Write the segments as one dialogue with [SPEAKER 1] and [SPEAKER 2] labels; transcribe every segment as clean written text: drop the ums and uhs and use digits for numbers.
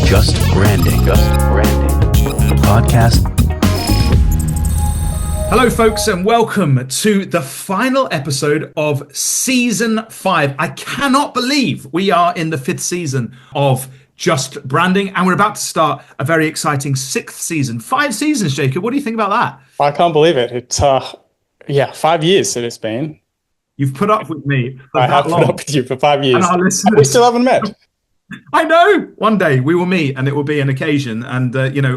[SPEAKER 1] Just Branding. Podcast. Hello, folks, and welcome to the final episode of Season 5. I cannot believe we are in the 5th season of Just Branding, and we're about to start a very exciting 6th season. 5 seasons, Jacob. What do you think about that?
[SPEAKER 2] I can't believe it. It's 5 years that it's been.
[SPEAKER 1] You've put up with me for
[SPEAKER 2] I
[SPEAKER 1] that
[SPEAKER 2] have
[SPEAKER 1] long.
[SPEAKER 2] put up with you for 5 years.
[SPEAKER 1] And our listeners.
[SPEAKER 2] We still haven't met.
[SPEAKER 1] I know. One day we will meet and it will be an occasion. And,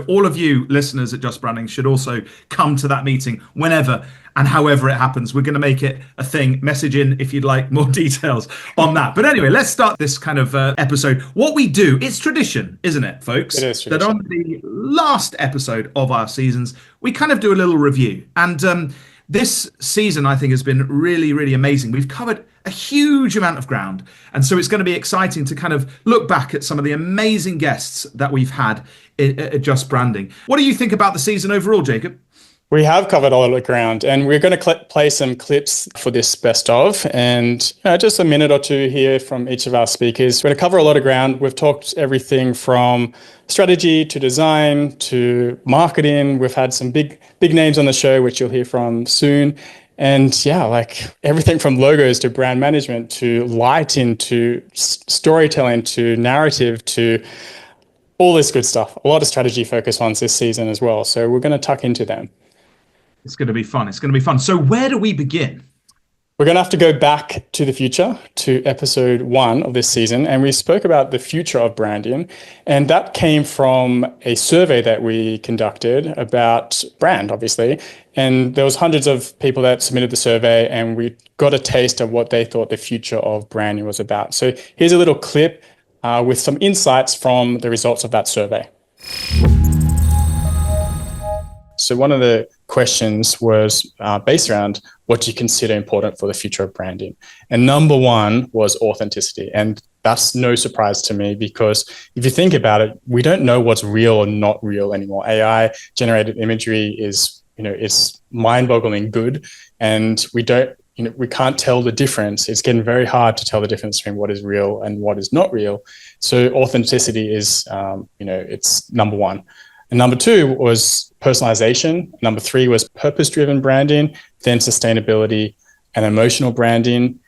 [SPEAKER 1] all of you listeners at Just Branding should also come to that meeting whenever and however it happens. We're going to make it a thing. Message in if you'd like more details on that. But anyway, let's start this kind of episode. What we do, it's tradition, isn't it, folks?
[SPEAKER 2] It is tradition.
[SPEAKER 1] That on the last episode of our seasons, we kind of do a little review. And this season, I think, has been really, really amazing. We've covered a huge amount of ground. And so it's going to be exciting to kind of look back at some of the amazing guests that we've had at Just Branding. What do you think about the season overall, Jacob?
[SPEAKER 2] We have covered a lot of ground, and we're going to play some clips for this best of, and just a minute or two here from each of our speakers. We're going to cover a lot of ground. We've talked everything from strategy to design to marketing. We've had some big names on the show, which you'll hear from soon. And everything from logos to brand management to lighting to storytelling to narrative to all this good stuff. A lot of strategy focused ones this season as well. So we're going to tuck into them.
[SPEAKER 1] It's going to be fun. It's going to be fun. So where do we begin?
[SPEAKER 2] We're going to have to go back to the future, to episode 1 of this season. And we spoke about the future of branding. And that came from a survey that we conducted about brand, obviously. And there was hundreds of people that submitted the survey, and we got a taste of what they thought the future of branding was about. So here's a little clip with some insights from the results of that survey. So one of the questions was based around what do you consider important for the future of branding? And number 1 was authenticity. And that's no surprise to me, because if you think about it, we don't know what's real or not real anymore. AI generated imagery is, it's mind-boggling good. And we can't tell the difference. It's getting very hard to tell the difference between what is real and what is not real. So authenticity is, it's number 1. And number 2 was personalization. Number 3 was purpose-driven branding, then sustainability and emotional branding,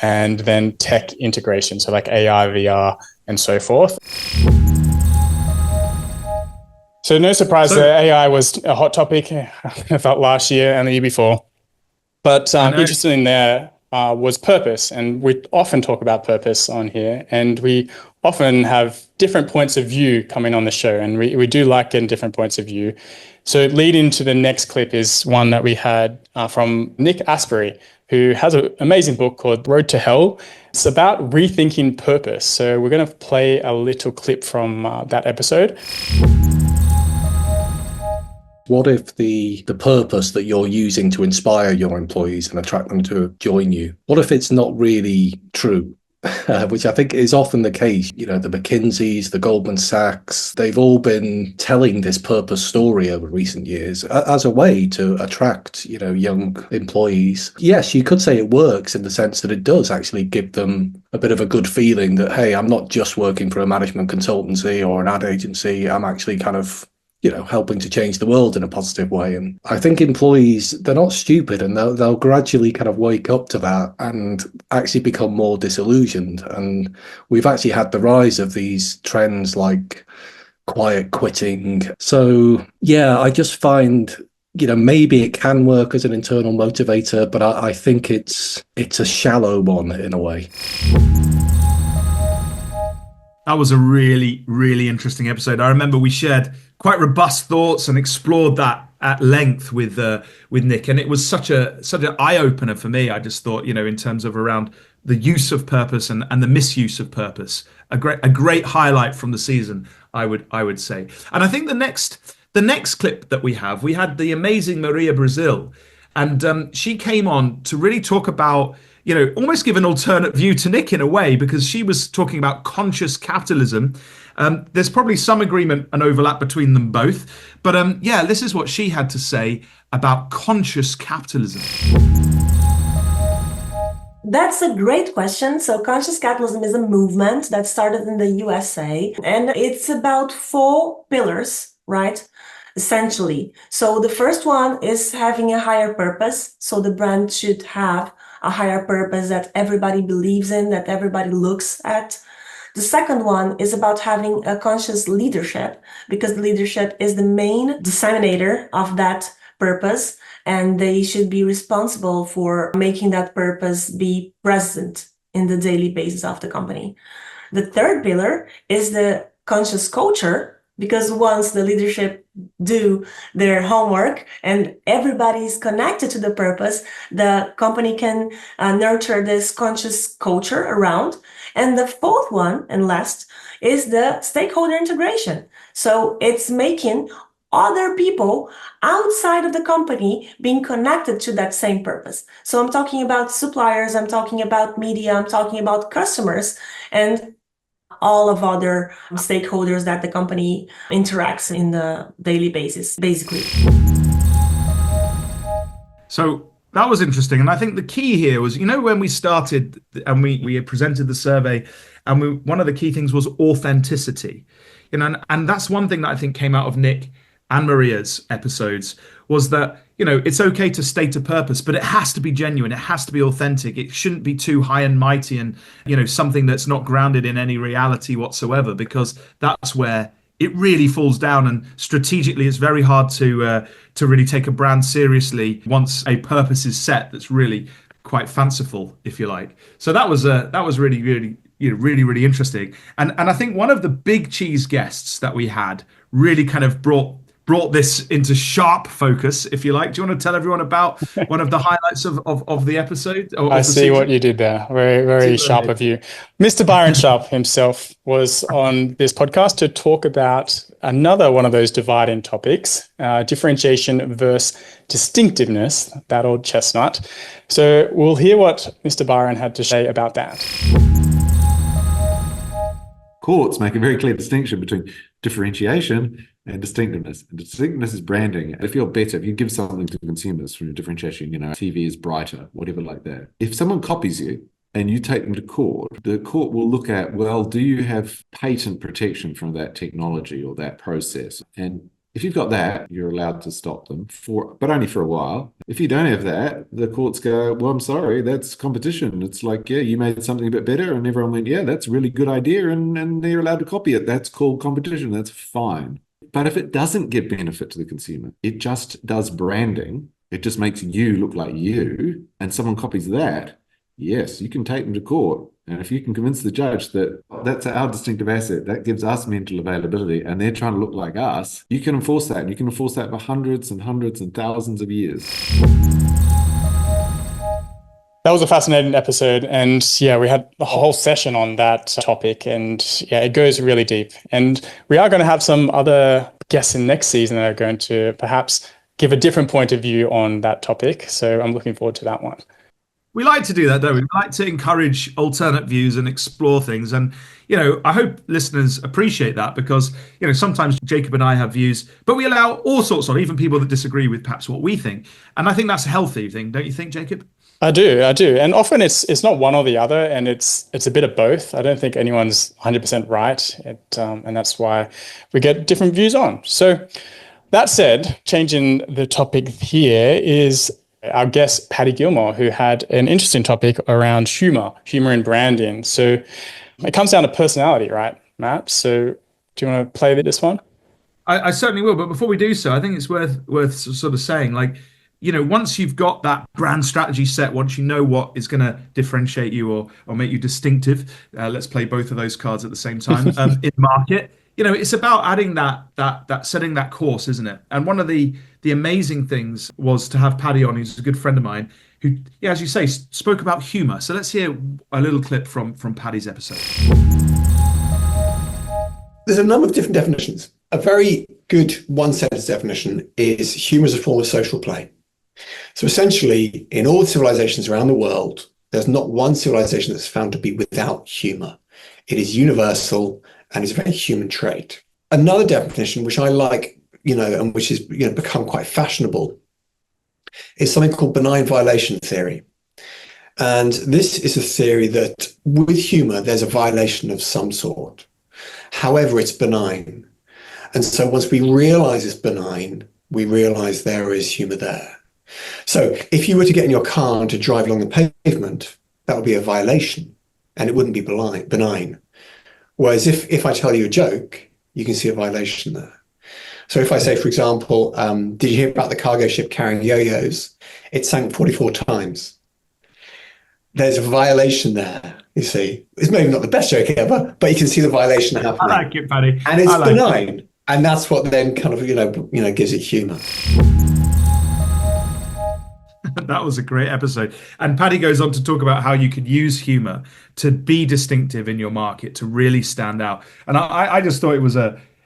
[SPEAKER 2] and then tech integration. So like AI, VR, and so forth. So no surprise that AI was a hot topic, I felt, last year and the year before. But interesting in there was purpose. And we often talk about purpose on here. And we often have different points of view coming on the show, and we do like getting different points of view. So leading to the next clip is one that we had from Nick Asbury, who has an amazing book called Road to Hell. It's about rethinking purpose. So we're going to play a little clip from that episode.
[SPEAKER 3] What if the purpose that you're using to inspire your employees and attract them to join you, what if it's not really true? Which I think is often the case. The McKinseys, the Goldman Sachs, they've all been telling this purpose story over recent years as a way to attract, young employees. Yes, you could say it works in the sense that it does actually give them a bit of a good feeling that, hey, I'm not just working for a management consultancy or an ad agency. I'm actually kind of helping to change the world in a positive way. And I think employees, they're not stupid, and they'll gradually kind of wake up to that and actually become more disillusioned. And we've actually had the rise of these trends like quiet quitting. So, yeah, I just find, maybe it can work as an internal motivator, but I think it's a shallow one in a way.
[SPEAKER 1] That was a really, really interesting episode. I remember we shared quite robust thoughts and explored that at length with Nick, and it was such an eye opener for me. I just thought, in terms of around the use of purpose and the misuse of purpose, a great highlight from the season, I would say. And I think the next clip that we had the amazing Maria Brasil, and she came on to really talk about, almost give an alternate view to Nick in a way, because she was talking about conscious capitalism. There's probably some agreement and overlap between them both. But this is what she had to say about conscious capitalism.
[SPEAKER 4] That's a great question. So conscious capitalism is a movement that started in the USA, and it's about 4 pillars, right? Essentially. So the first one is having a higher purpose. So the brand should have a higher purpose that everybody believes in, that everybody looks at. The second one is about having a conscious leadership, because leadership is the main disseminator of that purpose, and they should be responsible for making that purpose be present in the daily basis of the company. The third pillar is the conscious culture, because once the leadership do their homework and everybody is connected to the purpose, the company can nurture this conscious culture around. And the fourth one and last is the stakeholder integration. So it's making other people outside of the company being connected to that same purpose. So I'm talking about suppliers, I'm talking about media, I'm talking about customers, and all of other stakeholders that the company interacts in the daily basis, basically.
[SPEAKER 1] So that was interesting. And I think the key here was, when we started and we presented the survey, and one of the key things was authenticity. And that's one thing that I think came out of Nick and Maria's episodes, was that, it's okay to state a purpose, but it has to be genuine. It has to be authentic. It shouldn't be too high and mighty and, something that's not grounded in any reality whatsoever, because that's where it really falls down. And strategically, it's very hard to really take a brand seriously once a purpose is set that's really quite fanciful, if you like. So that was really, really, really interesting. And I think one of the big cheese guests that we had really kind of brought this into sharp focus, if you like. Do you want to tell everyone about one of the highlights of the episode?
[SPEAKER 2] I see what you did there. Very, very sharp of you. Mr. Byron Sharp himself was on this podcast to talk about another one of those dividing topics, differentiation versus distinctiveness, that old chestnut. So we'll hear what Mr. Byron had to say about that.
[SPEAKER 5] Courts make a very clear distinction between differentiation and distinctiveness. And distinctiveness is branding. If you're better, if you give something to consumers from your differentiation, TV is brighter, whatever like that. If someone copies you and you take them to court, the court will look at, well, do you have patent protection from that technology or that process? And if you've got that, you're allowed to stop them but only for a while. If you don't have that, the courts go, well, I'm sorry, that's competition. It's like, yeah, you made something a bit better, and everyone went, yeah, that's a really good idea, and they're allowed to copy it. That's called competition. That's fine. But if it doesn't give benefit to the consumer, it just does branding, it just makes you look like you, and someone copies that, yes, you can take them to court. And if you can convince the judge that that's our distinctive asset, that gives us mental availability, and they're trying to look like us, you can enforce that. And you can enforce that for hundreds and hundreds and thousands of years.
[SPEAKER 2] That was a fascinating episode. And yeah, we had a whole session on that topic. And yeah, it goes really deep. And we are going to have some other guests in next season that are going to perhaps give a different point of view on that topic. So I'm looking forward to that one.
[SPEAKER 1] We like to do that, don't we? We like to encourage alternate views and explore things. And, I hope listeners appreciate that, because, sometimes Jacob and I have views, but we allow all sorts of, even people that disagree with perhaps what we think. And I think that's a healthy thing, don't you think, Jacob?
[SPEAKER 2] I do. And often it's not one or the other, and it's a bit of both. I don't think anyone's 100% right. And that's why we get different views on. So that said, changing the topic here is our guest, Patty Gilmore, who had an interesting topic around humor in branding. So it comes down to personality, right, Matt? So do you want to play this one?
[SPEAKER 1] I certainly will. But before we do so, I think it's worth sort of saying, like, once you've got that brand strategy set, once you know what is going to differentiate you or make you distinctive, let's play both of those cards at the same time in market. It's about adding that setting that course, isn't it? And one of the amazing things was to have Paddy on, who's a good friend of mine, who, as you say, spoke about humor. So let's hear a little clip from Paddy's episode.
[SPEAKER 6] There's a number of different definitions. A very good one-sentence definition is humor is a form of social play. So essentially, in all civilizations around the world, there's not one civilization that's found to be without humor. It is universal and is a very human trait. Another definition, which I like, and which has become quite fashionable, is something called benign violation theory. And this is a theory that with humor, there's a violation of some sort. However, it's benign. And so once we realize it's benign, we realize there is humor there. So if you were to get in your car and to drive along the pavement, that would be a violation and it wouldn't be benign. Whereas if I tell you a joke, you can see a violation there. So if I say, for example, did you hear about the cargo ship carrying yo-yos? It sank 44 times. There's a violation there, you see. It's maybe not the best joke ever, but you can see the violation happening.
[SPEAKER 1] I like it, Paddy.
[SPEAKER 6] And it's benign. And that's what then kind of, gives it humor.
[SPEAKER 1] That was a great episode. And Paddy goes on to talk about how you could use humor to be distinctive in your market, to really stand out. And I just thought it was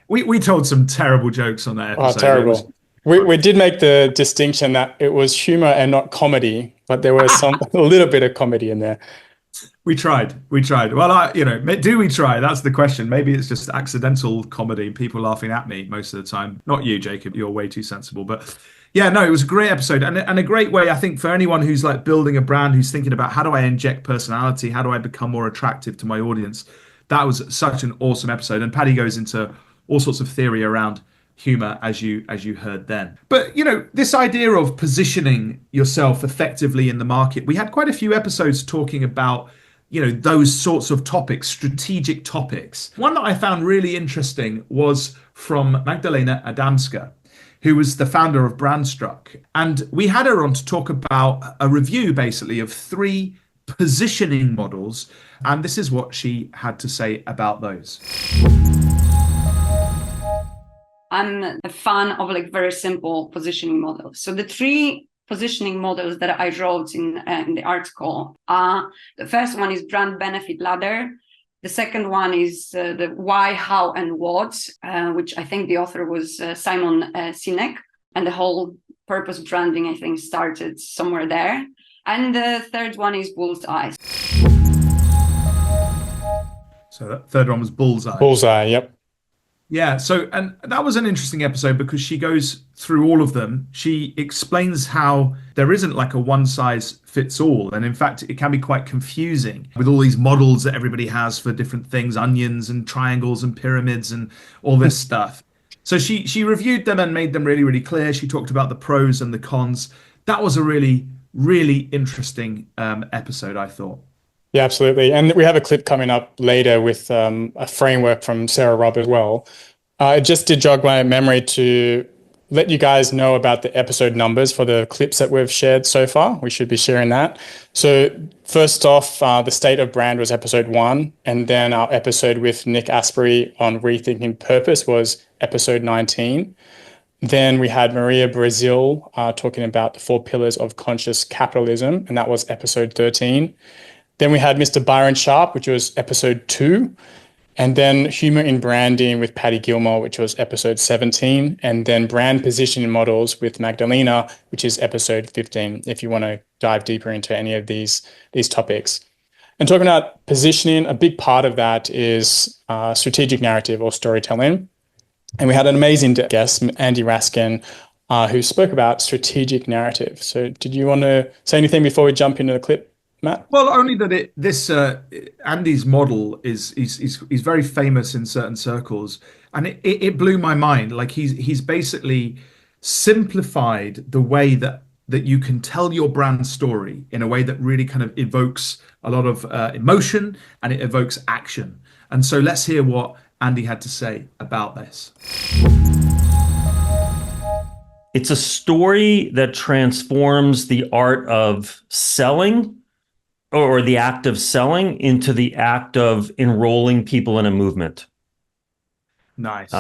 [SPEAKER 1] we told some terrible jokes on that episode.
[SPEAKER 2] Oh, terrible. We did make the distinction that it was humor and not comedy, but there was a little bit of comedy in there.
[SPEAKER 1] We tried. Well, do we try? That's the question. Maybe it's just accidental comedy, people laughing at me most of the time. Not you, Jacob. You're way too sensible. But yeah, no, it was a great episode and a great way, I think, for anyone who's like building a brand, who's thinking about how do I inject personality? How do I become more attractive to my audience? That was such an awesome episode. And Paddy goes into all sorts of theory around humor, as you heard then. But this idea of positioning yourself effectively in the market, we had quite a few episodes talking about those sorts of topics, strategic topics. One that I found really interesting was from Magdalena Adamska, who was the founder of Brandstruck, and we had her on to talk about a review basically of 3 positioning models, and this is what she had to say about those.
[SPEAKER 7] I'm a fan of very simple positioning models. So the 3 positioning models that I wrote in the article are, the first one is brand benefit ladder. The second one is the why, how, and what, which I think the author was Simon Sinek, and the whole purpose branding, I think, started somewhere there. And the third one is bullseye.
[SPEAKER 1] So that third one was bullseye.
[SPEAKER 2] Bullseye, yep.
[SPEAKER 1] Yeah, so, and that was an interesting episode because she goes through all of them. She explains how there isn't like a one size fits all. And in fact, it can be quite confusing with all these models that everybody has for different things, onions and triangles and pyramids and all this stuff. So she reviewed them and made them really, really clear. She talked about the pros and the cons. That was a really, really interesting episode, I thought.
[SPEAKER 2] Yeah, absolutely. And we have a clip coming up later with a framework from Sarah Robb as well. It just did jog my memory to let you guys know about the episode numbers for the clips that we've shared so far. We should be sharing that. So first off, the State of Brand was episode 1. And then our episode with Nick Asbury on rethinking purpose was episode 19. Then we had Maria Brasil talking about the 4 pillars of conscious capitalism, and that was episode 13. Then we had Mr. Byron Sharp, which was episode 2. And then Humour in Branding with Paddy Gilmore, which was episode 17. And then Brand Positioning Models with Magdalena, which is episode 15, if you want to dive deeper into any of these topics. And talking about positioning, a big part of that is strategic narrative or storytelling. And we had an amazing guest, Andy Raskin, who spoke about strategic narrative. So did you want to say anything before we jump into the clip, Matt?
[SPEAKER 1] Well, only that this Andy's model is very famous in certain circles, and it blew my mind. Like he's basically simplified the way that you can tell your brand story in a way that really kind of evokes a lot of emotion and it evokes action. And so let's hear what Andy had to say about this.
[SPEAKER 8] It's a story that transforms the art of selling or the act of selling into the act of enrolling people in a movement.
[SPEAKER 1] Nice.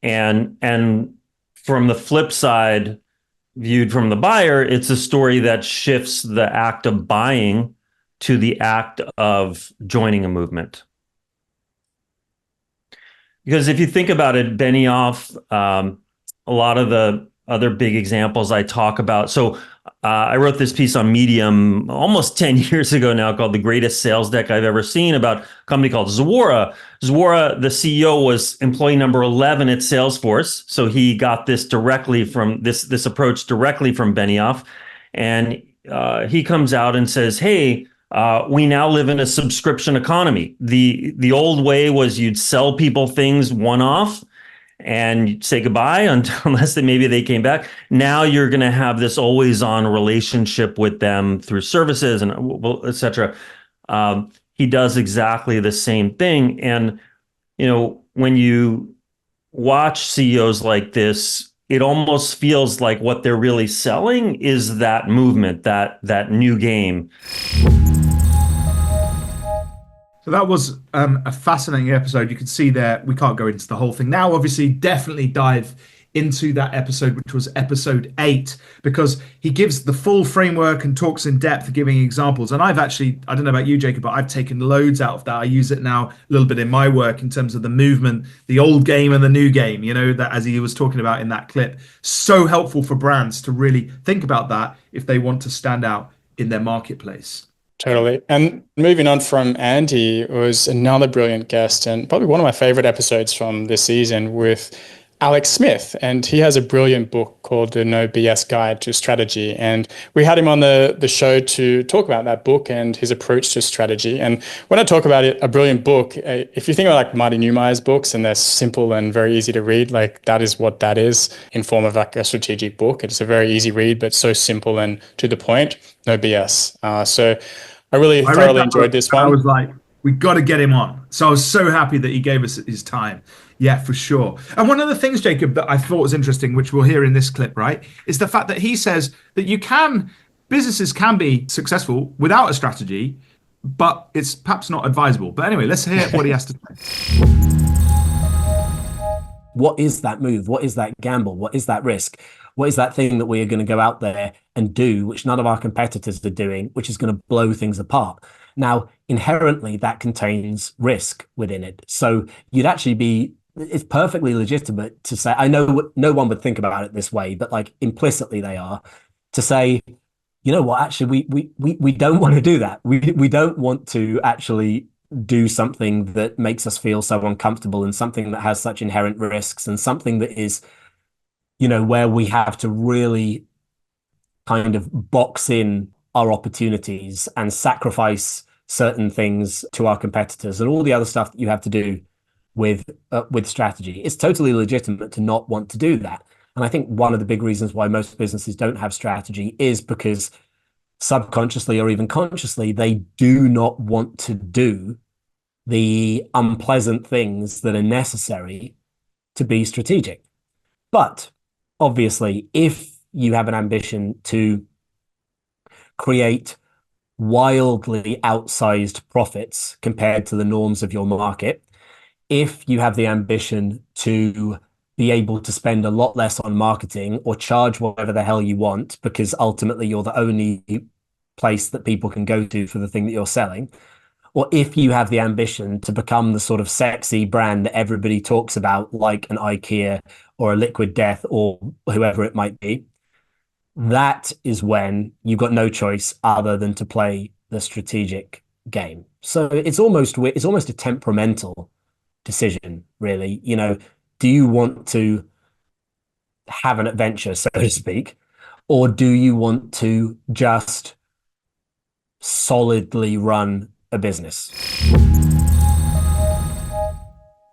[SPEAKER 8] And from the flip side, viewed from the buyer, it's a story that shifts the act of buying to the act of joining a movement. Because if you think about it, Benioff, a lot of the other big examples I talk about. So I wrote this piece on Medium almost 10 years ago now called The Greatest Sales Deck I've Ever Seen about a company called Zuora. Zuora, the CEO, was employee number 11 at Salesforce. So he got this directly from this approach directly from Benioff. And he comes out and says, hey, we now live in a subscription economy. The old way was you'd sell people things one-off and you'd say goodbye unless maybe they came back. Now you're going to have this always-on relationship with them through services and et cetera. He does exactly the same thing. And, when you watch CEOs like this, it almost feels like what they're really selling is that movement, that new game.
[SPEAKER 1] So that was a fascinating episode. You can see there, we can't go into the whole thing now. Obviously, definitely dive into that episode, which was episode 8, because he gives the full framework and talks in depth, giving examples. And I've actually, I don't know about you, Jacob, but I've taken loads out of that. I use it now a little bit in my work in terms of the movement, the old game and the new game, that as he was talking about in that clip. So helpful for brands to really think about that if they want to stand out in their marketplace.
[SPEAKER 2] Totally. And moving on from Andy was another brilliant guest and probably one of my favorite episodes from this season with Alex Smith. And he has a brilliant book called The No BS Guide to Strategy. And we had him on the show to talk about that book and his approach to strategy. And when I talk about it, a brilliant book, if you think about like Marty Neumeier's books and they're simple and very easy to read, like that is what that is in form of like a strategic book. It's a very easy read, but so simple and to the point, no BS. So I really thoroughly enjoyed this one.
[SPEAKER 1] I was like, we got to get him on. So I was so happy that he gave us his time. Yeah, for sure. And one of the things, Jacob, that I thought was interesting, which we'll hear in this clip, right, is the fact that he says that businesses can be successful without a strategy, but it's perhaps not advisable. But anyway, let's hear what he has to say.
[SPEAKER 9] What is that move? What is that gamble? What is that risk? What is that thing that we are going to go out there and do, which none of our competitors are doing, which is going to blow things apart? Now, inherently, that contains risk within it. So it's perfectly legitimate to say, I know no one would think about it this way, but like implicitly they are, to say, you know what, actually, we don't want to do that. We don't want to actually do something that makes us feel so uncomfortable and something that has such inherent risks and something that is, where we have to really kind of box in our opportunities and sacrifice certain things to our competitors and all the other stuff that you have to do with strategy. It's totally legitimate to not want to do that. And I think one of the big reasons why most businesses don't have strategy is because subconsciously or even consciously, they do not want to do the unpleasant things that are necessary to be strategic. But obviously, if you have an ambition to create wildly outsized profits compared to the norms of your market, if you have the ambition to be able to spend a lot less on marketing or charge whatever the hell you want, because ultimately you're the only place that people can go to for the thing that you're selling, or if you have the ambition to become the sort of sexy brand that everybody talks about, like an IKEA or a Liquid Death or whoever it might be, that is when you've got no choice other than to play the strategic game. So it's almost a temperamental decision, really. Do you want to have an adventure, so to speak, or do you want to just solidly run a business?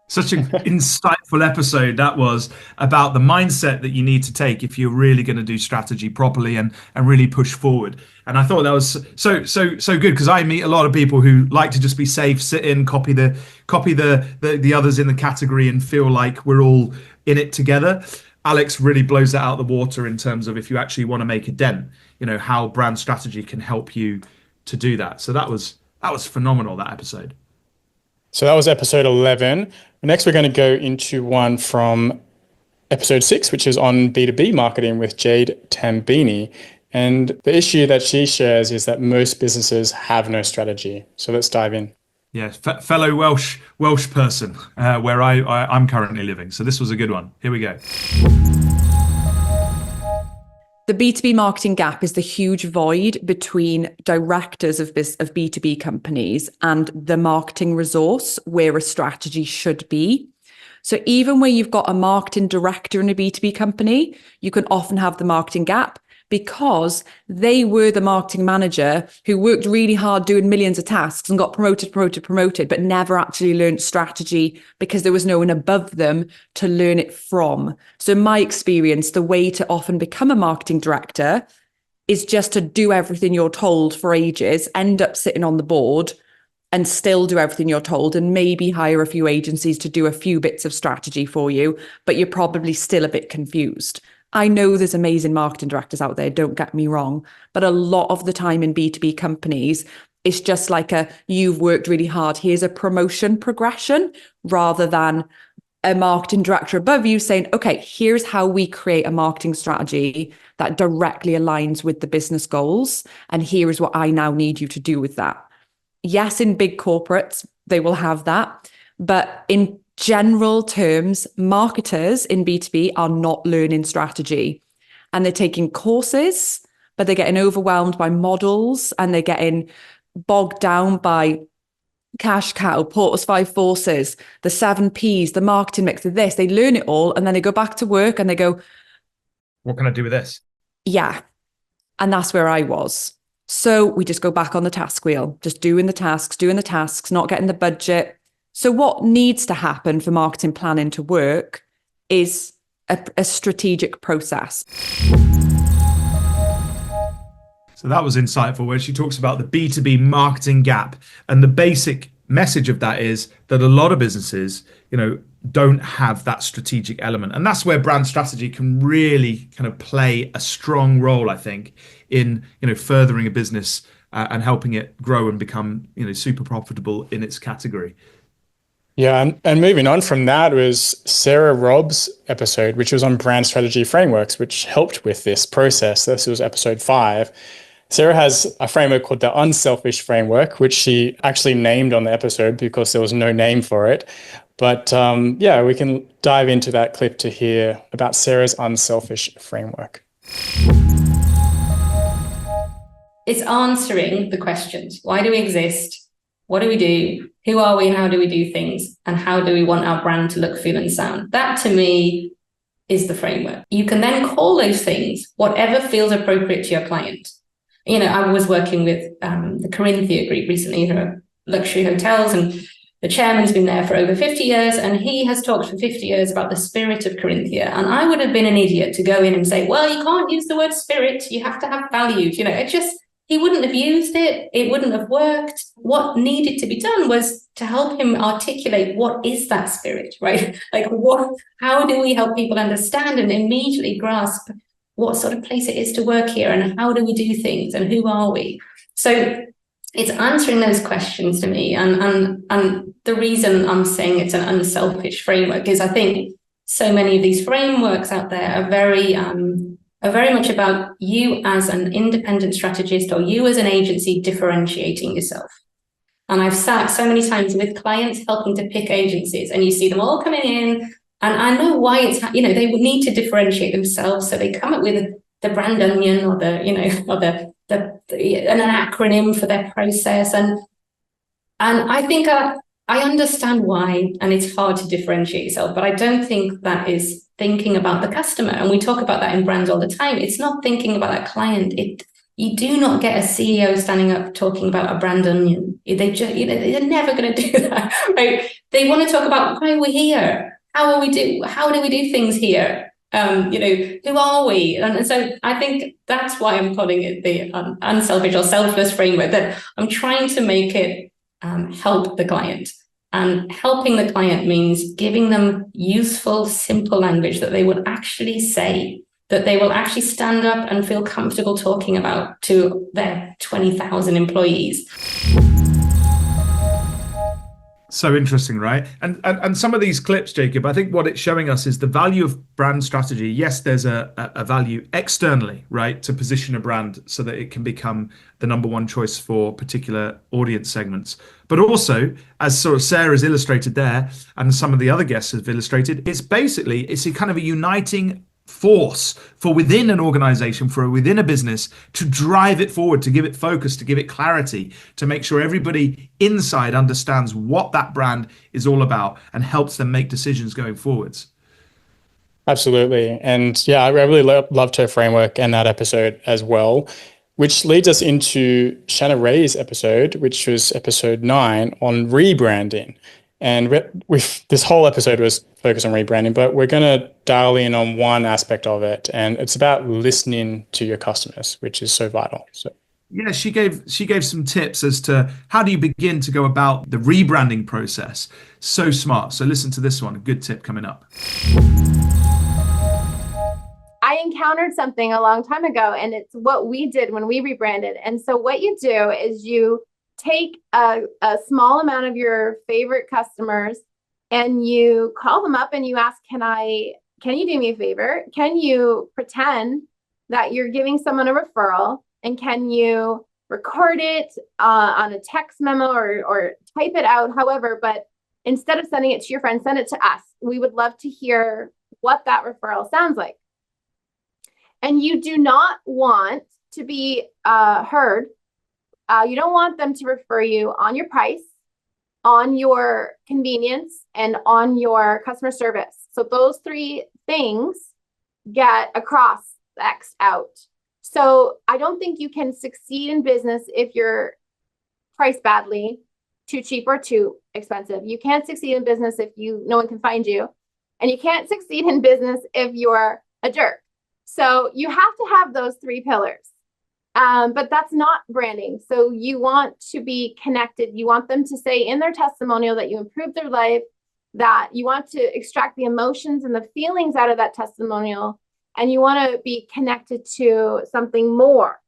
[SPEAKER 1] Such an insightful episode that was, about the mindset that you need to take if you're really going to do strategy properly and really push forward. And I thought that was so good, because I meet a lot of people who like to just be safe, sit in, copy the others in the category and feel like we're all in it together. Alex really blows that out of the water in terms of if you actually want to make a dent, how brand strategy can help you to do that. So that was phenomenal, that episode.
[SPEAKER 2] So that was episode 11. Next, we're going to go into one from episode 6, which is on B2B marketing with Jade Tambini. And the issue that she shares is that most businesses have no strategy. So let's dive in.
[SPEAKER 1] Yeah, fellow Welsh person, where I'm currently living. So this was a good one. Here we go.
[SPEAKER 10] The B2B marketing gap is the huge void between directors of B2B companies and the marketing resource where a strategy should be. So even where you've got a marketing director in a B2B company, you can often have the marketing gap because they were the marketing manager who worked really hard doing millions of tasks and got promoted, but never actually learned strategy because there was no one above them to learn it from. So in my experience, the way to often become a marketing director is just to do everything you're told for ages, end up sitting on the board and still do everything you're told, and maybe hire a few agencies to do a few bits of strategy for you, but you're probably still a bit confused. I know there's amazing marketing directors out there, don't get me wrong, but a lot of the time in B2B companies, it's just like you've worked really hard, here's a promotion progression, rather than a marketing director above you saying, okay, here's how we create a marketing strategy that directly aligns with the business goals, and here is what I now need you to do with that. Yes, in big corporates, they will have that. But in general terms, marketers in B2B are not learning strategy. And they're taking courses, but they're getting overwhelmed by models, and they're getting bogged down by cash cow, Porter's 5 forces, the 7 Ps, the marketing mix of this. They learn it all, and then they go back to work and they go,
[SPEAKER 1] what can I do with this?
[SPEAKER 10] Yeah. And that's where I was. So we just go back on the task wheel, just doing the tasks, not getting the budget. So what needs to happen for marketing planning to work is a strategic process.
[SPEAKER 1] So that was insightful, where she talks about the B2B marketing gap. And the basic message of that is that a lot of businesses, don't have that strategic element. And that's where brand strategy can really kind of play a strong role, I think, in, furthering a business and helping it grow and become, super profitable in its category.
[SPEAKER 2] Yeah, and moving on from that was Sarah Robb's episode, which was on brand strategy frameworks, which helped with this process. This was episode 5. Sarah has a framework called the unselfish framework, which she actually named on the episode because there was no name for it. But we can dive into that clip to hear about Sarah's unselfish framework.
[SPEAKER 11] It's answering the questions. Why do we exist? What do we do? Who are we and how do we do things? And how do we want our brand to look, feel, and sound? That, to me, is the framework. You can then call those things whatever feels appropriate to your client. I was working with the Corinthia Group recently, who are luxury hotels, and the chairman's been there for over 50 years, and he has talked for 50 years about the spirit of Corinthia. And I would have been an idiot to go in and say, well, you can't use the word spirit, you have to have values. He wouldn't have used it. It wouldn't have worked. What needed to be done was to help him articulate what is that spirit, right? How do we help people understand and immediately grasp what sort of place it is to work here, and how do we do things, and who are we? So it's answering those questions to me. And the reason I'm saying it's an unselfish framework is I think so many of these frameworks out there are very much about you as an independent strategist or you as an agency differentiating yourself. And I've sat so many times with clients helping to pick agencies, and you see them all coming in, and I know why they would need to differentiate themselves. So they come up with the brand onion or an acronym for their process. And I think I understand why, and it's hard to differentiate yourself, but I don't think that is thinking about the customer. And we talk about that in brands all the time. It's not thinking about that client. You do not get a CEO standing up talking about a brand onion. They're never going to do that, right? They want to talk about why we're here. How do we do things here? Who are we? And so I think that's why I'm calling it the unselfish or selfless framework, that I'm trying to make it help the client. And helping the client means giving them useful, simple language that they would actually say, that they will actually stand up and feel comfortable talking about to their 20,000 employees.
[SPEAKER 1] So interesting, right? And some of these clips, Jacob, I think what it's showing us is the value of brand strategy. Yes, there's a value externally, right, to position a brand so that it can become the number one choice for particular audience segments. But also, as sort of Sarah's illustrated there, and some of the other guests have illustrated, it's a kind of a uniting force for within an organization, for within a business, to drive it forward, to give it focus, to give it clarity, to make sure everybody inside understands what that brand is all about and helps them make decisions going forwards.
[SPEAKER 2] Absolutely. And yeah, I really loved her framework and that episode as well, which leads us into Shanna Ray's episode, which was episode 9 on rebranding. And this whole episode was focused on rebranding, but we're going to dial in on one aspect of it, and it's about listening to your customers, which is so vital. So
[SPEAKER 1] yeah, she gave some tips as to how do you begin to go about the rebranding process. So smart. So listen to this one, a good tip coming up.
[SPEAKER 12] I encountered something a long time ago, and it's what we did when we rebranded. And so what you do is you take a small amount of your favorite customers and you call them up and you ask, can you do me a favor? Can you pretend that you're giving someone a referral, and can you record it on a text memo or type it out, however, but instead of sending it to your friend, send it to us. We would love to hear what that referral sounds like. And you do not want to be heard. You don't want them to refer you on your price, on your convenience, and on your customer service. So those 3 things get across X out. So I don't think you can succeed in business if you're priced badly, too cheap or too expensive. You can't succeed in business if no one can find you. And you can't succeed in business if you're a jerk. So you have to have those 3 pillars. But that's not branding. So you want to be connected. You want them to say in their testimonial that you improved their life, that you want to extract the emotions and the feelings out of that testimonial, and you want to be connected to something more.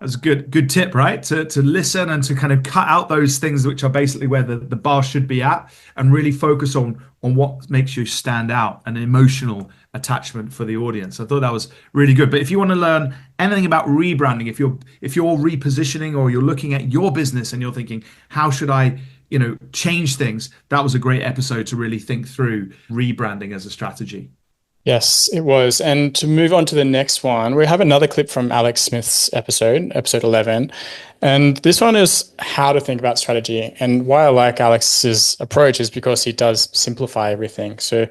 [SPEAKER 1] That's a good tip, right? To listen and to kind of cut out those things which are basically where the bar should be at, and really focus on what makes you stand out, an emotional attachment for the audience. I thought that was really good. But if you want to learn anything about rebranding, if you're repositioning or you're looking at your business and you're thinking, how should I change things, that was a great episode to really think through rebranding as a strategy.
[SPEAKER 2] yes, it was. And to move on to the next one, we have another clip from Alex Smith's episode 11. And this one is how to think about strategy. And why I like Alex's approach is because he does simplify everything. So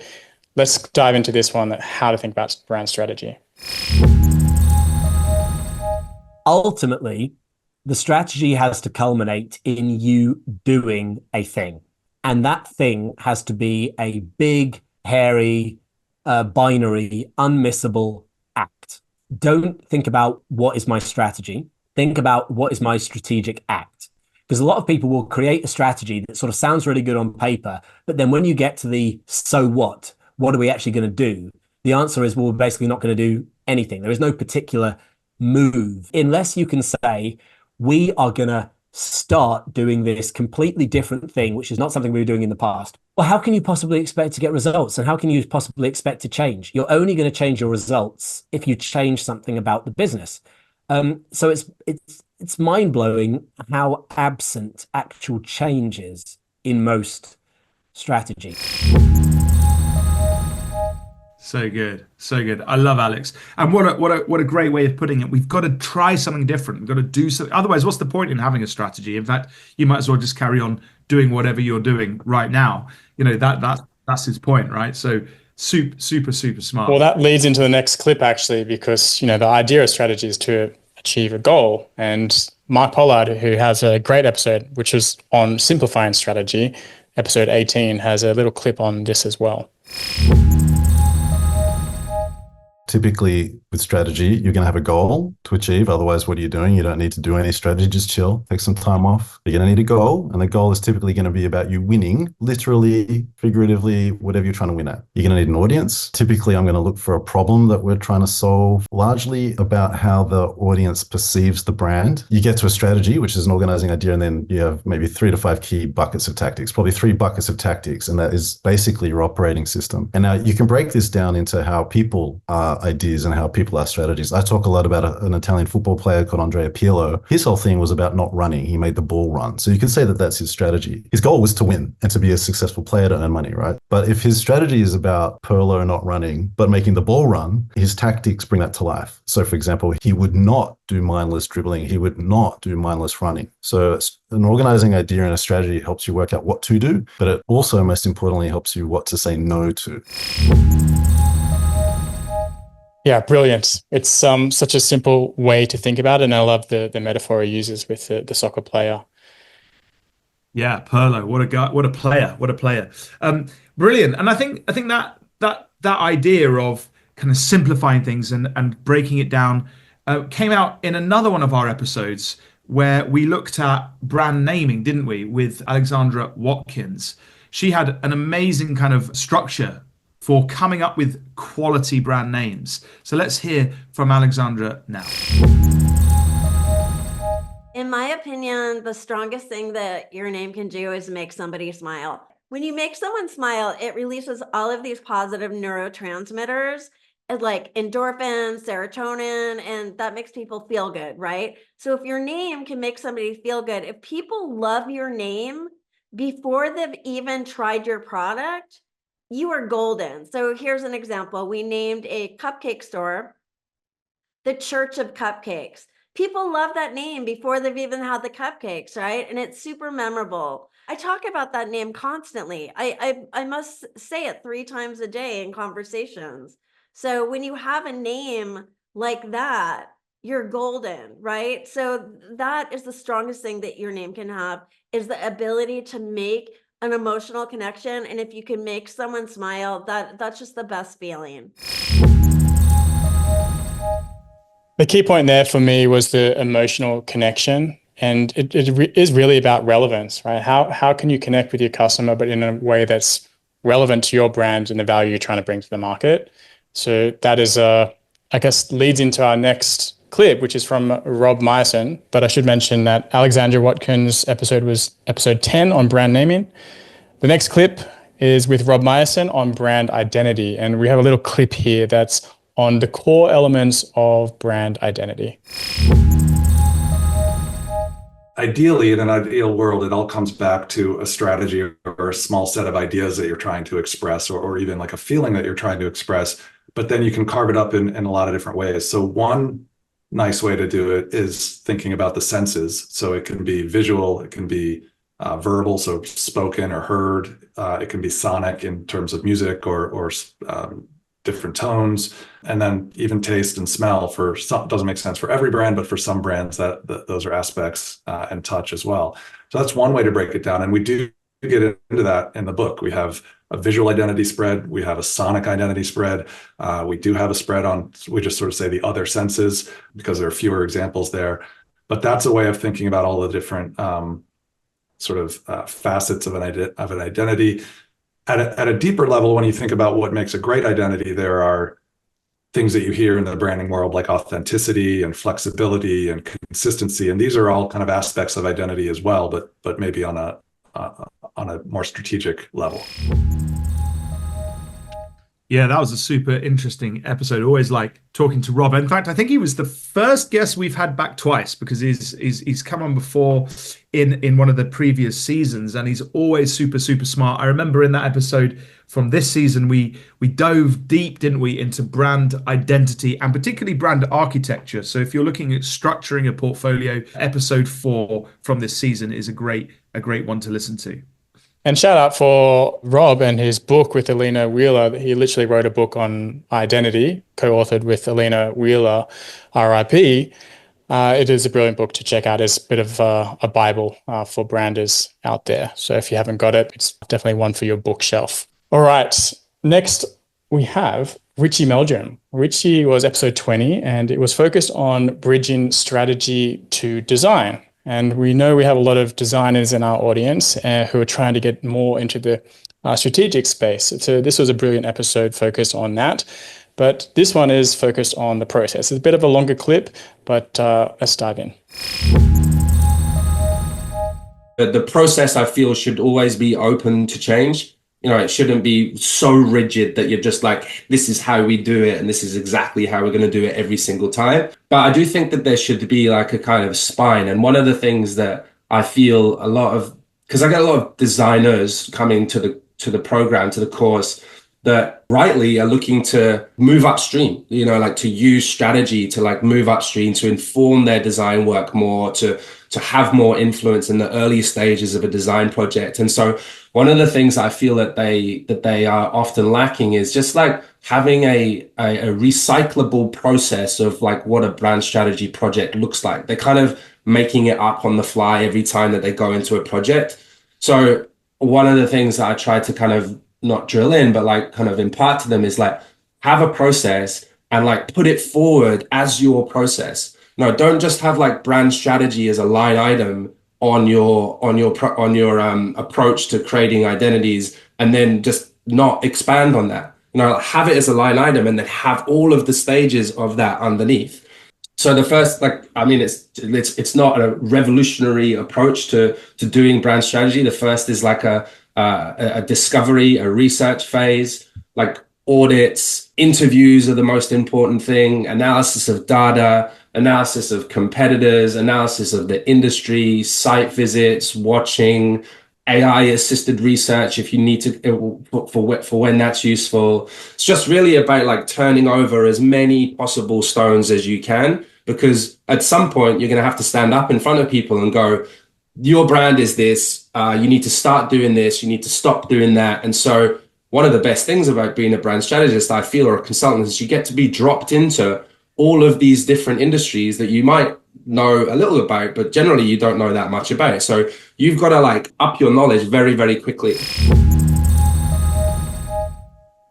[SPEAKER 2] let's dive into this one, how to think about brand strategy.
[SPEAKER 9] Ultimately, the strategy has to culminate in you doing a thing. And that thing has to be a big, hairy, binary, unmissable act. Don't think about what is my strategy. Think about what is my strategic act. Because a lot of people will create a strategy that sort of sounds really good on paper, but then when you get to the so what are we actually going to do? The answer is, well, we're basically not going to do anything. There is no particular move unless you can say, we are going to start doing this completely different thing, which is not something we were doing in the past. Well, how can you possibly expect to get results? And how can you possibly expect to change? You're only going to change your results if you change something about the business. So it's mind-blowing how absent actual change is in most strategy.
[SPEAKER 1] So good. I love Alex. And what a great way of putting it. We've got to try something different. We've got to do something. Otherwise, what's the point in having a strategy? In fact, you might as well just carry on doing whatever you're doing right now. That's his point, right? So super smart.
[SPEAKER 2] Well, that leads into the next clip actually, because the idea of strategy is to achieve a goal. And Mark Pollard, who has a great episode, which is on simplifying strategy, episode 18, has a little clip on this as well.
[SPEAKER 13] Typically with strategy, you're going to have a goal to achieve. Otherwise, what are you doing? You don't need to do any strategy. Just chill, take some time off. You're going to need a goal. And the goal is typically going to be about you winning, literally, figuratively, whatever you're trying to win at. You're going to need an audience. Typically, I'm going to look for a problem that we're trying to solve, largely about how the audience perceives the brand. You get to a strategy, which is an organizing idea, and then you have maybe 3 to 5 key buckets of tactics, probably 3 buckets of tactics. And that is basically your operating system. And now you can break this down into how people are about ideas and how people are strategies. I talk a lot about an Italian football player called Andrea Pirlo. His whole thing was about not running. He made the ball run. So you could say that that's his strategy. His goal was to win and to be a successful player to earn money, right? But if his strategy is about Pirlo not running, but making the ball run, his tactics bring that to life. So for example, he would not do mindless dribbling. He would not do mindless running. So an organizing idea and a strategy helps you work out what to do, but it also, most importantly, helps you what to say no to.
[SPEAKER 2] Yeah, brilliant. It's such a simple way to think about it, and I love the metaphor he uses with the soccer player.
[SPEAKER 1] Yeah, Perlo, what a guy, what a player. Brilliant. And I think that idea of kind of simplifying things and breaking it down came out in another one of our episodes where we looked at brand naming, didn't we, with Alexandra Watkins. She had an amazing kind of structure for coming up with quality brand names. So let's hear from Alexandra now.
[SPEAKER 14] In my opinion, the strongest thing that your name can do is make somebody smile. When you make someone smile, it releases all of these positive neurotransmitters like endorphins, serotonin, and that makes people feel good, right? So if your name can make somebody feel good, if people love your name before they've even tried your product, you are golden. So here's an example. We named a cupcake store the Church of Cupcakes. People love that name before they've even had the cupcakes, right? And it's super memorable. I talk about that name constantly. I must say it 3 times a day in conversations. So when you have a name like that, you're golden, right? So that is the strongest thing that your name can have, is the ability to make an emotional connection. And if you can make someone smile, that's just the best feeling.
[SPEAKER 2] The key point there for me was the emotional connection. And it is really about relevance, right? How can you connect with your customer, but in a way that's relevant to your brand and the value you're trying to bring to the market? So that is, I guess, leads into our next clip, which is from Rob Meyerson. But I should mention that Alexandra Watkins' episode was episode 10 on brand naming. The next clip is with Rob Meyerson on brand identity. And we have a little clip here that's on the core elements of brand identity.
[SPEAKER 15] Ideally, in an ideal world, it all comes back to a strategy or a small set of ideas that you're trying to express, or even like a feeling that you're trying to express, but then you can carve it up in a lot of different ways. So one nice way to do it is thinking about the senses. So it can be visual, it can be verbal, so spoken or heard. It can be sonic in terms of music or different tones, and then even taste and smell. For some, doesn't make sense for every brand, but for some brands that those are aspects, and touch as well. So that's one way to break it down, and we do get into that in the book. We have a visual identity spread, we have a sonic identity spread, we do have a spread on, we just sort of say the other senses because there are fewer examples there, but that's a way of thinking about all the different facets of an identity. At a deeper level, when you think about what makes a great identity, there are things that you hear in the branding world like authenticity and flexibility and consistency, and these are all kind of aspects of identity as well, but maybe on a more strategic level.
[SPEAKER 1] Yeah, that was a super interesting episode. Always like talking to Rob. In fact, I think he was the first guest we've had back twice, because he's come on before in one of the previous seasons, and he's always super smart. I remember in that episode from this season, we dove deep, didn't we, into brand identity and particularly brand architecture. So if you're looking at structuring a portfolio, episode 4 from this season is a great one to listen to.
[SPEAKER 2] And shout out for Rob and his book with Alina Wheeler. He literally wrote a book on identity, co-authored with Alina Wheeler, RIP. It is a brilliant book to check out. It's a bit of a Bible for branders out there. So if you haven't got it, it's definitely one for your bookshelf. All right. Next, we have Richie Meldrum. Richie was episode 20, and it was focused on bridging strategy to design. And we know we have a lot of designers in our audience who are trying to get more into the strategic space. So this was a brilliant episode focused on that. But this one is focused on the process. It's a bit of a longer clip, but let's dive in.
[SPEAKER 16] The process, I feel, should always be open to change. You know, it shouldn't be so rigid that you're just like, this is how we do it and this is exactly how we're going to do it every single time. But I do think that there should be like a kind of spine. And one of the things that I feel a lot of, because I get a lot of designers coming to the program, to the course, that rightly are looking to move upstream, you know, like to use strategy to like move upstream, to inform their design work more, to have more influence in the early stages of a design project. And so one of the things I feel that they are often lacking is just like having a recyclable process of like what a brand strategy project looks like. They're kind of making it up on the fly every time that they go into a project. So one of the things that I try to kind of not drill in, but like kind of impart to them is like, have a process and like put it forward as your process. No, don't just have like brand strategy as a line item on your approach to creating identities and then just not expand on that. You know, have it as a line item and then have all of the stages of that underneath. So the first, like, I mean, it's not a revolutionary approach to doing brand strategy. The first is like a discovery, a research phase, like audits, interviews are the most important thing, analysis of data, analysis of competitors, analysis of the industry, site visits, watching, AI assisted research if you need to, for when that's useful. It's just really about like turning over as many possible stones as you can, because at some point you're going to have to stand up in front of people and go, your brand is this, you need to start doing this, you need to stop doing that. And so one of the best things about being a brand strategist, I feel, or a consultant, is you get to be dropped into all of these different industries that you might know a little about, but generally you don't know that much about. So you've got to like up your knowledge very, very quickly.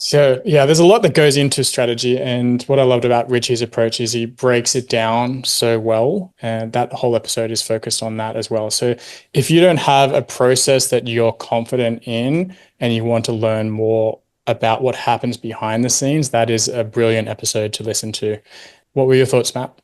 [SPEAKER 2] So yeah, there's a lot that goes into strategy, and what I loved about Richie's approach is he breaks it down so well, and that whole episode is focused on that as well. So if you don't have a process that you're confident in and you want to learn more about what happens behind the scenes, that is a brilliant episode to listen to. What were your thoughts, Matt?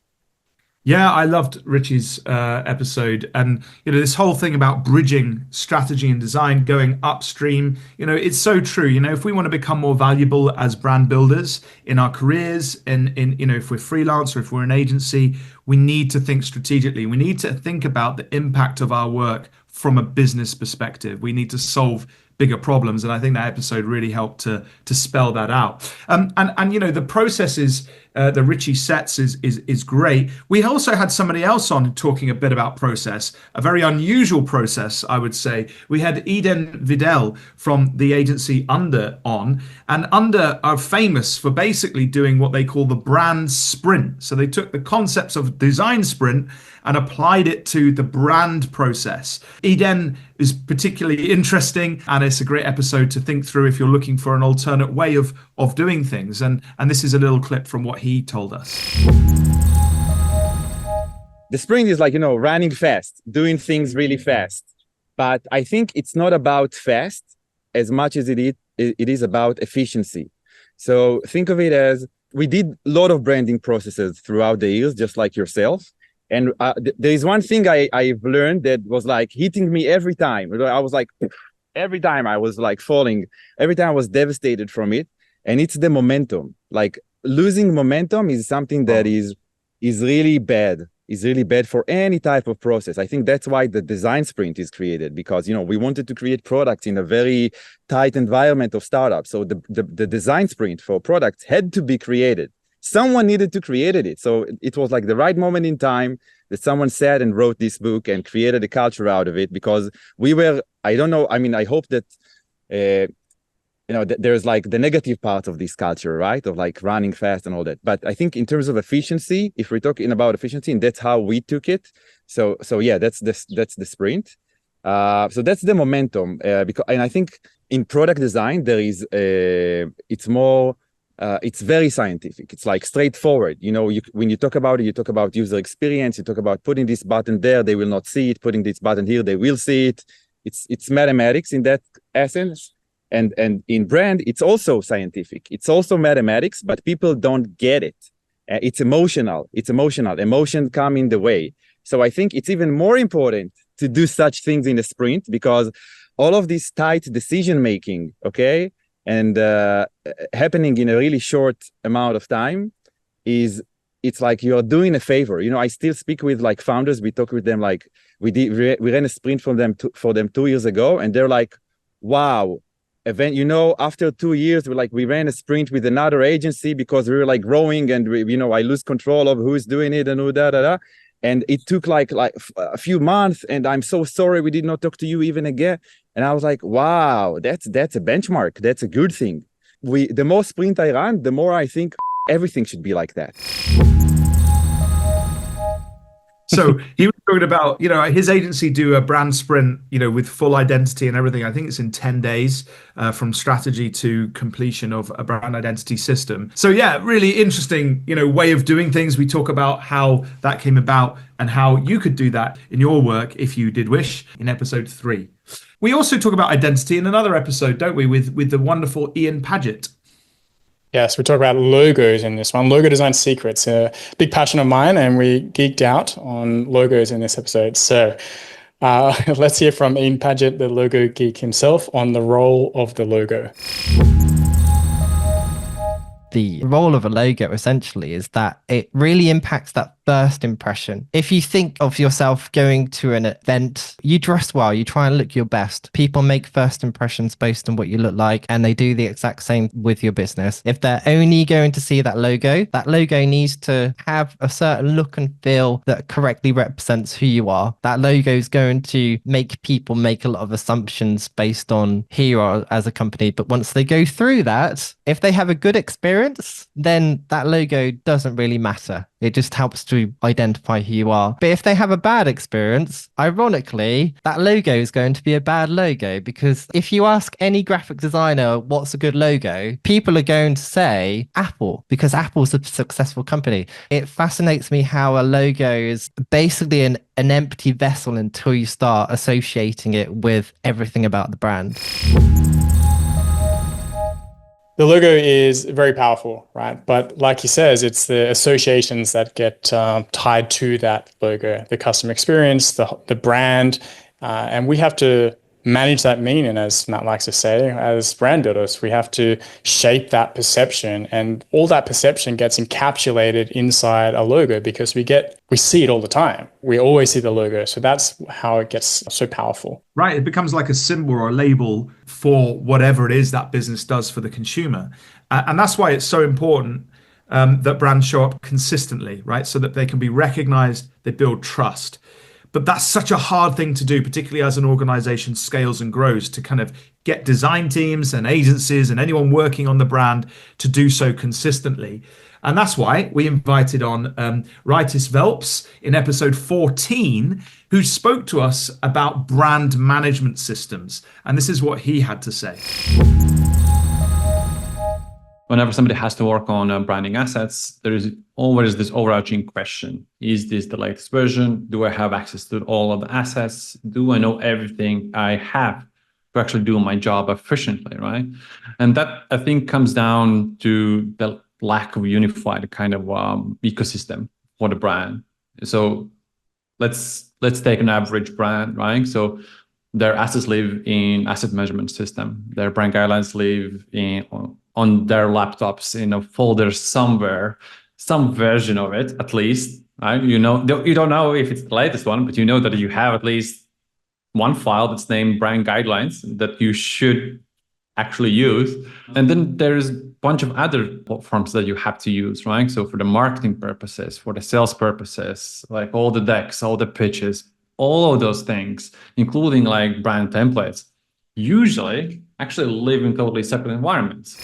[SPEAKER 1] Yeah, I loved Richie's episode, and this whole thing about bridging strategy and design, going upstream. It's so true. If we want to become more valuable as brand builders in our careers, in if we're freelance or if we're an agency, we need to think strategically. We need to think about the impact of our work from a business perspective. We need to solve bigger problems, and I think that episode really helped to spell that out. And the processes that Richie sets is great. We also had somebody else on talking a bit about process, a very unusual process, I would say. We had Eden Vidal from the agency Under on, and Under are famous for basically doing what they call the brand sprint. So they took the concepts of design sprint and applied it to the brand process. Eden is particularly interesting, and it's a great episode to think through if you're looking for an alternate way of doing things. And this is a little clip from what he told us.
[SPEAKER 17] The sprint is like, running fast, doing things really fast. But I think it's not about fast as much as it is about efficiency. So think of it as, we did a lot of branding processes throughout the years, just like yourself. And there is one thing I've learned that was like hitting me every time. I was like, every time I was like falling, every time I was devastated from it. And it's the momentum. Like losing momentum is something that is really bad. Is really bad for any type of process. I think that's why the design sprint is created, because we wanted to create products in a very tight environment of startups. So the design sprint for products had to be created. Someone needed to create it. So it was like the right moment in time that someone sat and wrote this book and created a culture out of it, because we were, I don't know, I mean, I hope that, there's like the negative part of this culture, right? Of like running fast and all that. But I think in terms of efficiency, if we're talking about efficiency, and that's how we took it. So yeah, that's the sprint. So that's the momentum. And I think in product design, there is, it's more, it's very scientific. It's like straightforward. When you talk about it, you talk about user experience, you talk about putting this button there, they will not see it, putting this button here, they will see it. It's mathematics in that essence. And in brand, it's also scientific. It's also mathematics, but people don't get it. It's emotional. Emotion come in the way. So I think it's even more important to do such things in the sprint, because all of this tight decision making, okay, and happening in a really short amount of time it's like you're doing a favor. I still speak with like founders. We talk with them, like we ran a sprint for them 2 years ago, and they're like, wow, event, after 2 years, we ran a sprint with another agency because we were like growing, and I lose control of who's doing it and who and it took like a few months, and I'm so sorry we did not talk to you even again. And I was like, wow, that's a benchmark. That's a good thing. The more sprint I run, the more I think everything should be like that.
[SPEAKER 1] So he was talking about, his agency do a brand sprint, with full identity and everything. I think it's in 10 days from strategy to completion of a brand identity system. So yeah, really interesting, way of doing things. We talk about how that came about and how you could do that in your work if you did wish in episode 3. We also talk about identity in another episode, don't we, with the wonderful Ian Paget.
[SPEAKER 2] Yes, we talk about logos in this one. Logo design secrets, a big passion of mine, and we geeked out on logos in this episode. So let's hear from Ian Paget, the logo geek himself, on the role of the logo.
[SPEAKER 18] The role of a logo essentially is that it really impacts that first impression. If you think of yourself going to an event, you dress well, you try and look your best. People make first impressions based on what you look like, and they do the exact same with your business. If they're only going to see that logo needs to have a certain look and feel that correctly represents who you are. That logo is going to make people make a lot of assumptions based on who you are as a company. But once they go through that, if they have a good experience, then that logo doesn't really matter. It just helps to identify who you are. But if they have a bad experience, ironically, that logo is going to be a bad logo, because if you ask any graphic designer what's a good logo, people are going to say Apple, because Apple's a successful company. It fascinates me how a logo is basically an empty vessel until you start associating it with everything about the brand.
[SPEAKER 2] The logo is very powerful, right? But like he says, it's the associations that get tied to that logo, the customer experience, the brand, and we have to manage that meaning, as Matt likes to say, as brand builders. We have to shape that perception, and all that perception gets encapsulated inside a logo because we see it all the time. We always see the logo. So that's how it gets so powerful.
[SPEAKER 1] Right. It becomes like a symbol or a label for whatever it is that business does for the consumer. And that's why it's so important that brands show up consistently, right? So that they can be recognized, they build trust. But that's such a hard thing to do, particularly as an organization scales and grows, to kind of get design teams and agencies and anyone working on the brand to do so consistently. And that's why we invited on Rytis Velps in episode 14, who spoke to us about brand management systems. And this is what he had to say.
[SPEAKER 19] Whenever somebody has to work on branding assets, there is always this overarching question. Is this the latest version? Do I have access to all of the assets? Do I know everything I have to actually do my job efficiently, right? And that, I think, comes down to the lack of unified kind of ecosystem for the brand. So let's take an average brand, right? So their assets live in asset management system. Their brand guidelines live on their laptops in a folder somewhere, some version of it at least. Right? You don't know if it's the latest one, but you know that you have at least one file that's named brand guidelines that you should actually use. And then there's a bunch of other platforms that you have to use, right? So for the marketing purposes, for the sales purposes, like all the decks, all the pitches, all of those things, including like brand templates, usually actually live in totally separate environments.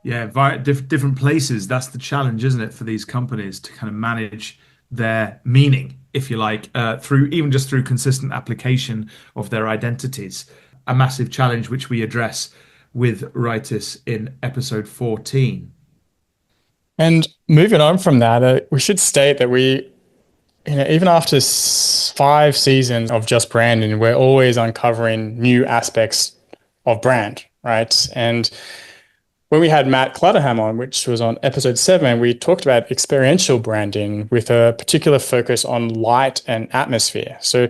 [SPEAKER 1] Yeah, different places. That's the challenge, isn't it, for these companies to kind of manage their meaning, if you like, through consistent application of their identities. A massive challenge which we address with Rytis in episode 14.
[SPEAKER 2] And moving on from that, we should state that even after 5 seasons of just branding, we're always uncovering new aspects of brand, right? And when we had Matt Clutterham on, which was on episode 7, we talked about experiential branding with a particular focus on light and atmosphere. So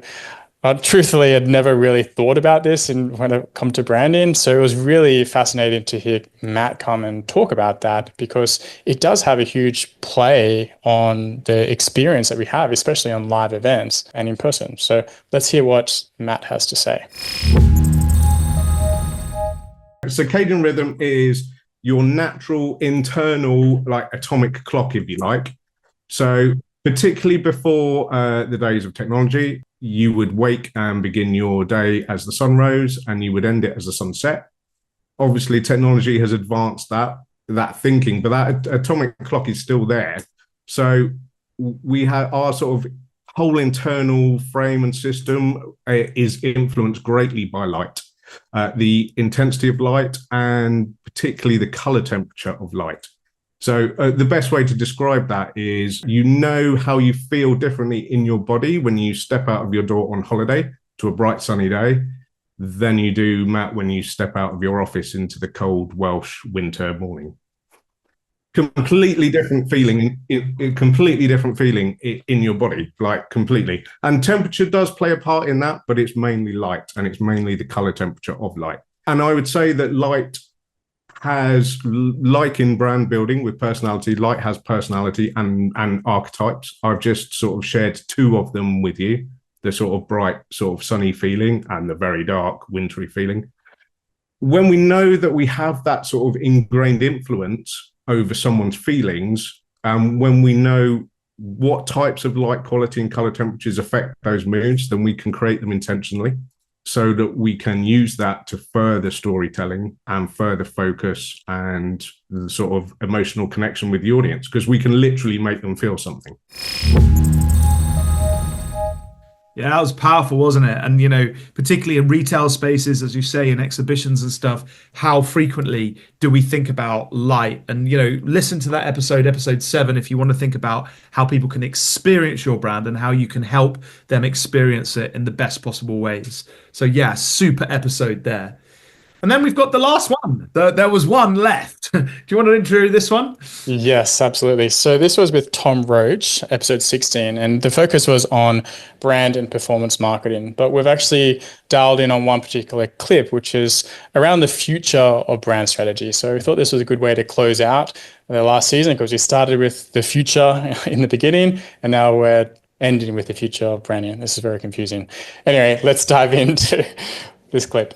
[SPEAKER 2] Truthfully, I'd never really thought about this when it come to branding. So it was really fascinating to hear Matt come and talk about that, because it does have a huge play on the experience that we have, especially on live events and in person. So let's hear what Matt has to say.
[SPEAKER 20] Circadian rhythm is your natural internal, like, atomic clock, if you like. So particularly before the days of technology, you would wake and begin your day as the sun rose, and you would end it as the sun set. Obviously, technology has advanced that thinking, but that atomic clock is still there. So we have our sort of whole internal frame and system is influenced greatly by light, the intensity of light, and particularly the color temperature of light. So the best way to describe that is, you know how you feel differently in your body when you step out of your door on holiday to a bright sunny day than you do, Matt, when you step out of your office into the cold Welsh winter morning. Completely different feeling, completely different feeling in your body, like completely. And temperature does play a part in that, but it's mainly light, and it's mainly the color temperature of light. And I would say that light has, like in brand building with personality, light has personality and archetypes. I've just sort of shared two of them with you, the sort of bright, sort of sunny feeling and the very dark, wintry feeling. When we know that we have that sort of ingrained influence over someone's feelings, when we know what types of light quality and color temperatures affect those moods, then we can create them intentionally, so that we can use that to further storytelling and further focus and the sort of emotional connection with the audience, because we can literally make them feel something.
[SPEAKER 1] Yeah, that was powerful, wasn't it? And, you know, particularly in retail spaces, as you say, in exhibitions and stuff, how frequently do we think about light? And, you know, listen to that episode 7, if you want to think about how people can experience your brand and how you can help them experience it in the best possible ways. So, yeah, super episode there. And then we've got the last one. There was one left. Do you want to intro this one?
[SPEAKER 2] Yes, absolutely. So this was with Tom Roach, episode 16, and the focus was on brand and performance marketing. But we've actually dialed in on one particular clip, which is around the future of brand strategy. So we thought this was a good way to close out the last season, because we started with the future in the beginning, and now we're ending with the future of branding. This is very confusing. Anyway, let's dive into this clip.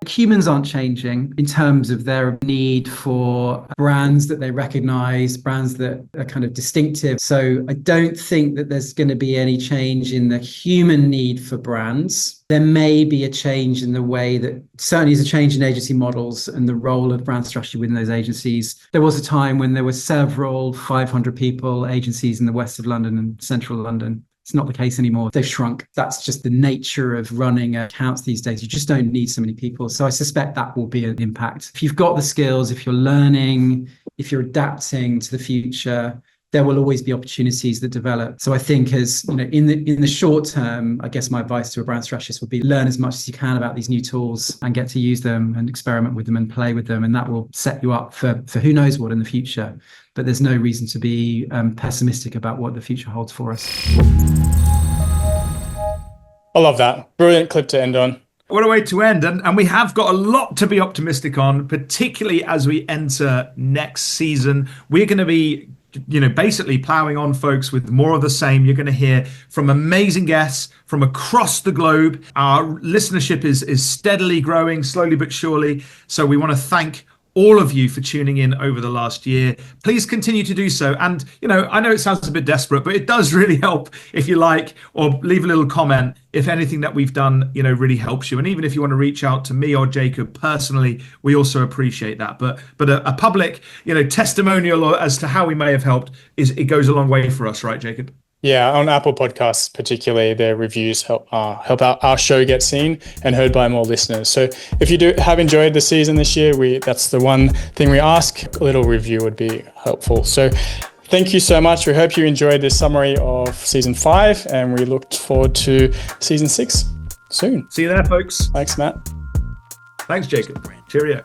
[SPEAKER 21] Humans aren't changing in terms of their need for brands that they recognize, brands that are kind of distinctive. So I don't think that there's going to be any change in the human need for brands. There may be a change in the way that, certainly is a change in agency models and the role of brand strategy within those agencies. There was a time when there were several 500 people agencies in the west of London and central London. It's not the case anymore. They've shrunk. That's just the nature of running accounts these days. You just don't need so many people. So I suspect that will be an impact. If you've got the skills, if you're learning, if you're adapting to the future, there will always be opportunities that develop. So I think, as you know, in the short term, I guess my advice to a brand strategist would be learn as much as you can about these new tools and get to use them and experiment with them and play with them. And that will set you up for who knows what in the future. But there's no reason to be pessimistic about what the future holds for us.
[SPEAKER 2] I love that. Brilliant clip to end on.
[SPEAKER 1] What a way to end. And we have got a lot to be optimistic on, particularly as we enter next season. We're going to be, you know, basically plowing on, folks, with more of the same. You're going to hear from amazing guests from across the globe. Our listenership is steadily growing, slowly but surely. So we want to thank all of you for tuning in over the last year. Please continue to do so. And, you know, I know it sounds a bit desperate, but it does really help if you like, or leave a little comment if anything that we've done, you know, really helps you. And even if you want to reach out to me or Jacob personally, we also appreciate that. But a public, you know, testimonial as to how we may have helped it goes a long way for us, right, Jacob?
[SPEAKER 2] Yeah, on Apple Podcasts particularly, their reviews help our show get seen and heard by more listeners. So if you have enjoyed the season this year, that's the one thing we ask. A little review would be helpful. So thank you so much. We hope you enjoyed this summary of season 5, and we look forward to season 6 soon.
[SPEAKER 1] See you there, folks.
[SPEAKER 2] Thanks, Matt.
[SPEAKER 1] Thanks, Jacob. Cheerio.